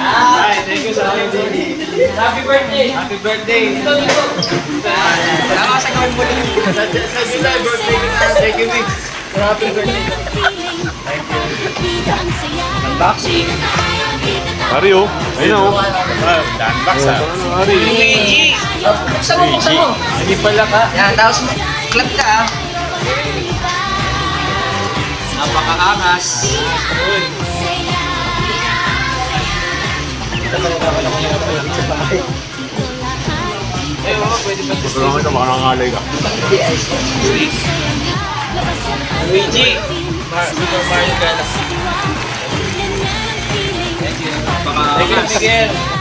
Ay, thank you sa akin, Jenny. Happy birthday! Happy birthday! Salamat sa gawin mo din. Sa July, birthday ko na. Thank you, Vic. Happy birthday. Unboxing. Ari oh. Ayun oh. Unbox ah. Ari. Luigi. Buksan mo, buksan mo. Hindi pala ka. Yan, tapos clap ka ah. Napaka-angas. Ayun mo, pwede ba ito? Pero kita baka nangalay ka. Luigi! Super Mario Galaxy. Thank you, Miguel.